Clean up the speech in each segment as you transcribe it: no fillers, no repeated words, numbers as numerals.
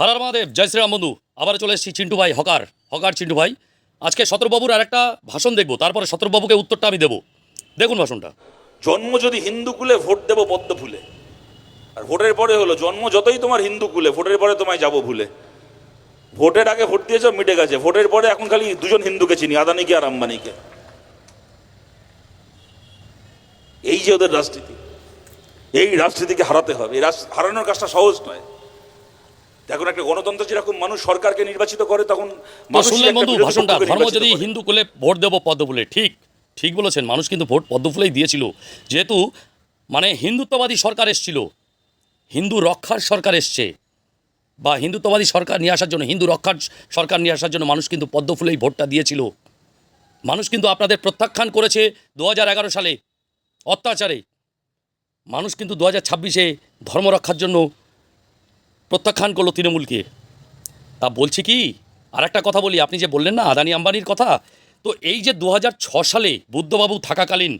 হর মহাদেব, জয় শ্রীরাম বন্ধু। আবার চলে এসেছি চিন্টু ভাই, হকার চিন্টু ভাই। আজকে শতরবাবুর আর একটা ভাষণ দেখবো, তারপরে শতরবাবুকে উত্তরটা আমি দেবো। দেখুন ভাষণটা। জন্ম যদি হিন্দু কুলে, ভোট দেবো পদ্ম ফুলে। আর ভোটের পরে হলো জন্ম যতই তোমার হিন্দু কুলে, ভোটের পরে তোমায় যাবো ভুলে। ভোটের আগে ভোট দিয়েছ, মিটে গেছে। ভোটের পরে এখন খালি দুজন হিন্দুকে চিনি, আদানিকে আর আম্বানিকে। এই যে ওদের রাজনীতি, এই রাজনীতিকে হারাতে হবে। এই হারানোর কাজটা সহজ নয়। এখন একটা গণতন্ত্র যেরকম মানুষ সরকারকে নির্বাচিত করে, তখন শুনলেন বন্ধু ভাষণটা। ধর্ম যদি হিন্দু কুলে, ভোট দেবো পদ্ম ফুলে। ঠিক বলেছেন। মানুষ কিন্তু ভোট পদ্ম ফুলেই দিয়েছিল, যেহেতু মানে হিন্দুত্ববাদী সরকার এসছিল, হিন্দু রক্ষার সরকার এসছে, বা হিন্দুত্ববাদী সরকার নিয়ে আসার জন্য, হিন্দু রক্ষার সরকার নিয়ে আসার জন্য মানুষ কিন্তু পদ্ম ফুলেই ভোটটা দিয়েছিল। মানুষ কিন্তু আপনাদের প্রত্যাখ্যান করেছে 2011 সালে অত্যাচারে। মানুষ কিন্তু 2026-এ ধর্ম রক্ষার জন্য প্রত্যাখ্যান করলো তৃণমূলকে। তা বলছি কি, আর একটা কথা বলি। আপনি যে বললেন না আদানি আম্বানির কথা, তো এই যে 2006 সালে বুদ্ধবাবু থাকাকালীন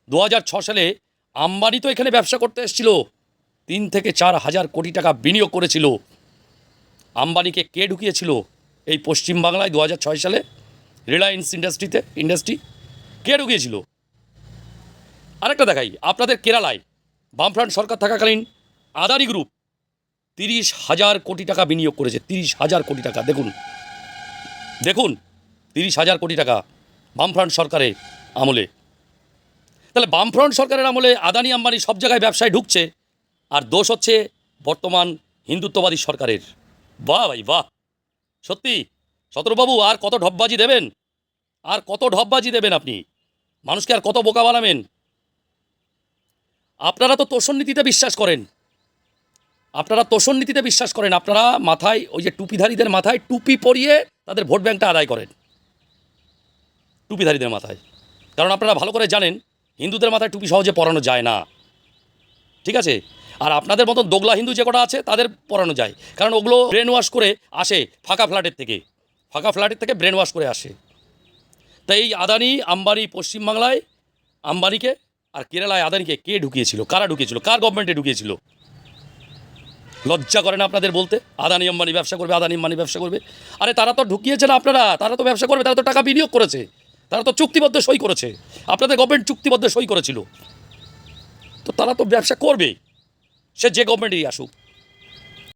2006 সালে আম্বানি তো এখানে ব্যবসা করতে এসেছিল, 3 থেকে 4 হাজার কোটি টাকা বিনিয়োগ করেছিল। আম্বানিকে কে ঢুকিয়েছিল এই পশ্চিমবাংলায় 2006 সালে? রিলায়েন্স ইন্ডাস্ট্রি কে ঢুকিয়েছিল? আরেকটা দেখাই আপনাদের, কেরালায় বামফ্রন্ট সরকার থাকাকালীন আদানি গ্রুপ 30,000 কোটি টাকা বিনিয়োগ করেছে। 30,000 কোটি টাকা। দেখুন 30,000 কোটি টাকা বামফ্রন্ট সরকারের আমলে। তাহলে বামফ্রন্ট সরকারের আমলে আদানি আম্বানি সব জায়গায় ব্যবসায় ঢুকছে, আর দোষ হচ্ছে বর্তমান হিন্দুত্ববাদী সরকারের। বাহ ভাই বাহ। সত্যি শতরবাবু, আর কত ঢপবাজি দেবেন? আপনি মানুষকে আর কত বোকা বানাবেন? আপনারা তো তোষণ নীতিতে বিশ্বাস করেন। আপনারা মাথায় ওই যে টুপিধারীদের মাথায় টুপি পরিয়ে তাদের ভোট ব্যাংকটা আদায় করেন, টুপিধারীদের মাথায়। কারণ আপনারা ভালো করে জানেন হিন্দুদের মাথায় টুপি সহজে পরানো যায় না, ঠিক আছে? আর আপনাদের মতন দোগলা হিন্দু যে কটা আছে তাদের পরানো যায়, কারণ ওগুলো ব্রেন ওয়াশ করে আসে ফাঁকা ফ্ল্যাটের থেকে ব্রেন ওয়াশ করে আসে। তাই এই আদানি আম্বানি, পশ্চিমবাংলায় আম্বানিকে আর কেরালায় আদানিকে কে ঢুকিয়েছিল? কারা ঢুকিয়েছিল? কার গভর্নমেন্টে ঢুকিয়েছিল? লজ্জা করে না আপনাদের বলতে? আদানি আম্বানি ব্যবসা করবে। আরে তারা তো ঢুকিয়েছে না আপনারা, তারা তো ব্যবসা করবে, তারা তো টাকা বিনিয়োগ করেছে, তারা তো চুক্তিবদ্ধ সই করেছে, আপনাদের গভর্নমেন্ট চুক্তিবদ্ধ সই করেছিল, তো তারা তো ব্যবসা করবে, সে যে গভর্নমেন্টই আসুক।